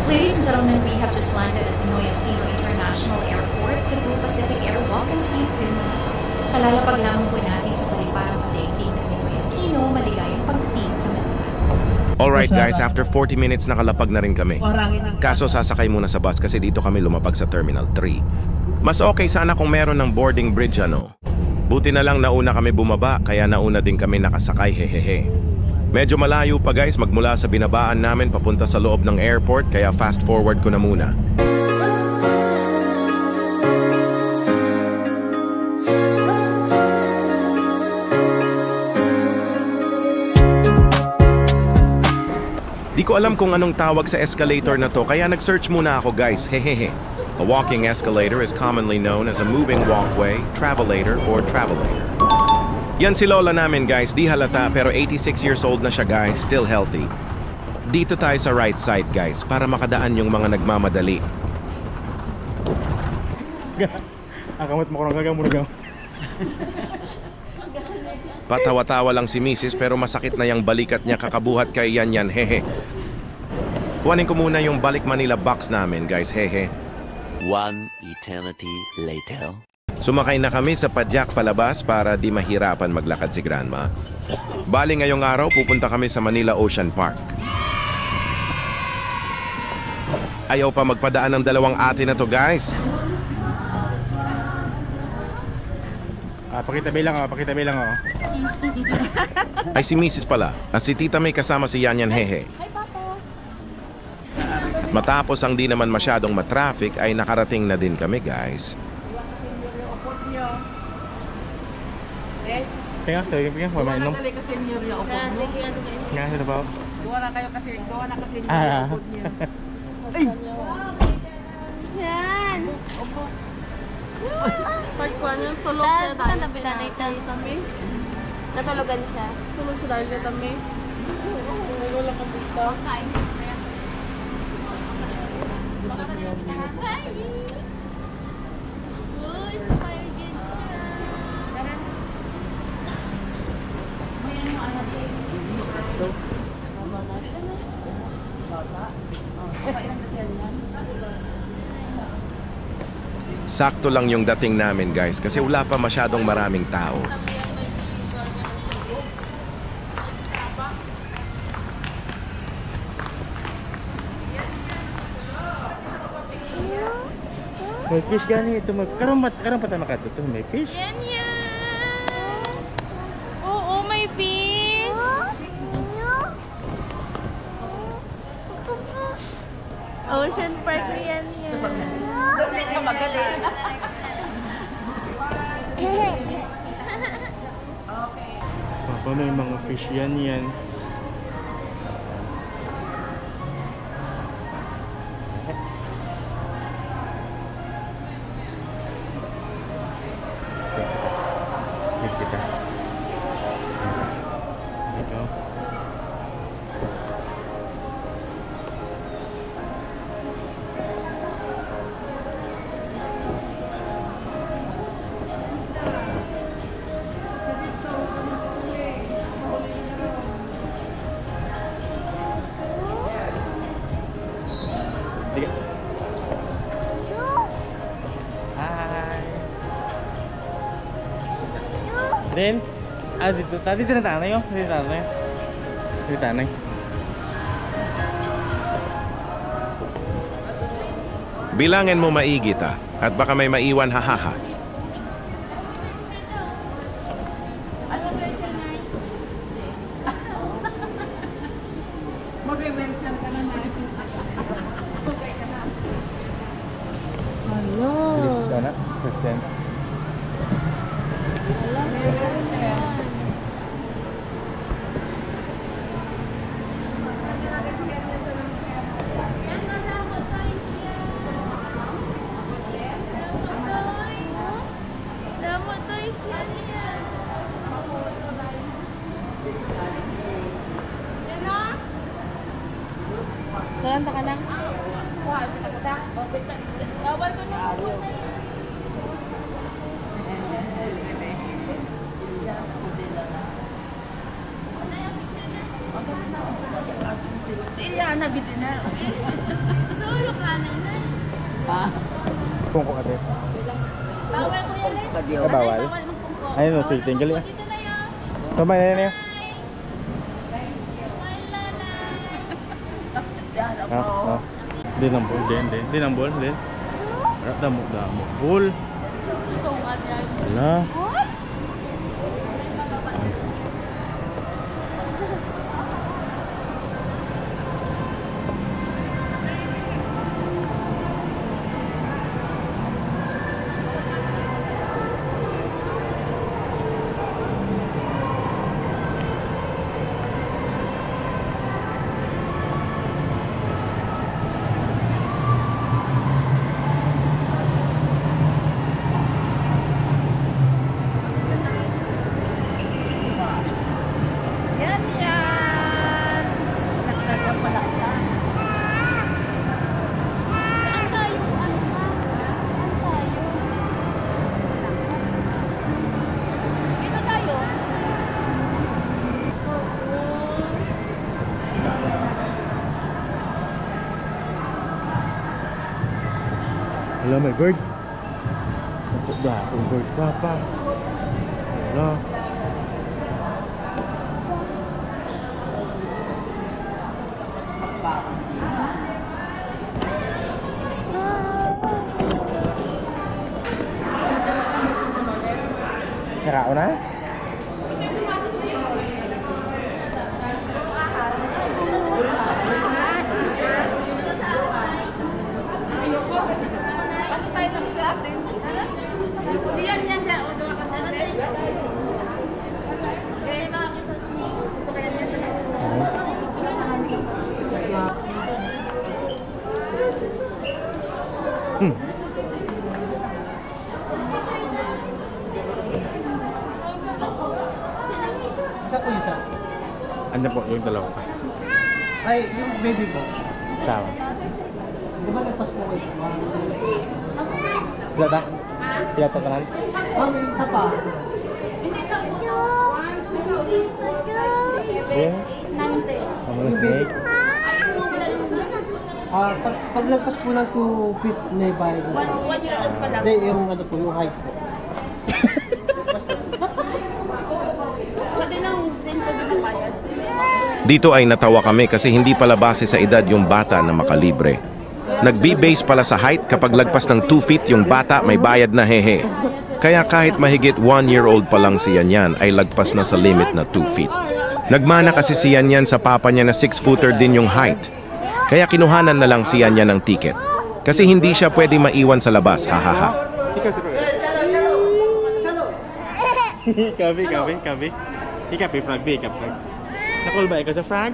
Ladies and gentlemen, we have just landed at Ninoy Aquino International Airport. Cebu Pacific Air welcomes you to Manila. Kalalapag lamang po natin sa paliparang padaigdig ng Ninoy Aquino. Maligayang pagdating sa Manila. Alright guys, after 40 minutes nakalapag na rin kami. Kaso sasakay muna sa bus kasi dito kami lumapag sa Terminal 3. Mas okay sana kung meron ng boarding bridge ano. Buti na lang nauna kami bumaba kaya nauna din kami nakasakay hehehe. Medyo malayo pa guys magmula sa binabaan namin papunta sa loob ng airport kaya fast forward ko na muna. Di ko alam kung anong tawag sa escalator na to kaya nag-search muna ako guys, hehehe. A walking escalator is commonly known as a moving walkway, travelator, or travelator. Yan si Lola namin guys, di halata pero 86 years old na siya guys, still healthy. Dito tayo sa right side guys para makadaan yung mga nagmamadali. Akamot mo ko nang Patawa-tawa lang si Mrs. pero masakit na yung balikat niya kakabuhat kay yan hehe. Kuhanin ko muna yung balik Manila box namin guys, hehe. One eternity later. Sumakay na kami sa padyak palabas para di mahirapan maglakad si Grandma. Bali ngayong araw pupunta kami sa Manila Ocean Park. Ayaw pa magpadaan ng dalawang ate na to guys. Pakitabi lang oh. Ay si Mrs. pala at si Tita may kasama si Yan hehe. At matapos ang di naman masyadong matraffic ay nakarating na din kami guys. Tingnan, wala mainom. Nga, sino ba? Gawa na kasi niyo upod niyo. Ay! Yan! Opo. Pagkuhan yung tulog na tayo. Nabitan na ito. Natulugan siya. Tulog sa dahil na tami. Wala kang buta. Uy, fire gin siya. Sakto lang yung dating namin guys kasi wala pa masyadong maraming tao. May fish gani ito. Karon pa tayo makatuto. May fish. Yan. Oo, may fish. Ocean Park ni yan. Please ka magaling. Papa, may mga fish yan. Kita. Ito. Then, dito na tanay oh. Dito tanay. Bilangin mo maigi ta at baka may maiwan hahaha. Mag-mention ka na na. Okay ka na. Hello. Please, anak. Present. Saan ka lang? Bawal ko na po na yun. Si Iliana, giti na. Solo ka na yun. Kung ko ate. Bawal ko yan eh. Ay, bawal. Ayun o, sweet. Tinggal yan. Dito na yan. Tumay na yan. Ha? Ha? Di nambol, din. Di nambol, din. Damok. Bul. Gusto nga dyan. Wala. Yan. Nagsaga pala ka. Saan tayo? Ano ba? Saan tayo? Dito tayo. Wala, may bird. Kung bird ka pa. Wala. Nakao na? Pasok tayo tapos last din. Si yan dyan. O, doon ka na. Yes. Ito kaya niya. Isa po isa. Andyan po, yung dalawa pa. Ay, yung baby po. Sama. Di ba nagpas po kayo? Wala ba? Tiyata ka lang? May isa pa. Yan. Ano yung snake? Paglagpas po ng 2 feet may bayad na. 1 year old pa lang. Hindi, yung ano po, yung height po. Sa din po din ang bayad. Dito ay natawa kami kasi hindi pala base sa edad yung bata na makalibre. Nagbe-base pala sa height kapag lagpas ng 2 feet yung bata may bayad na hehe. Kaya kahit mahigit 1-year-old pa lang si Yanyan ay lagpas na sa limit na 2 feet. Nagmana kasi si Yanyan sa papa niya na 6-footer din yung height. Kaya kinuhanan na lang si Yanyan ng ticket. Kasi hindi siya pwede maiwan sa labas, hahaha. Ikaw si Kuya. Kabi. Ikaw, frog. Ikaw, frog. Nakul ba ikaw sa frog?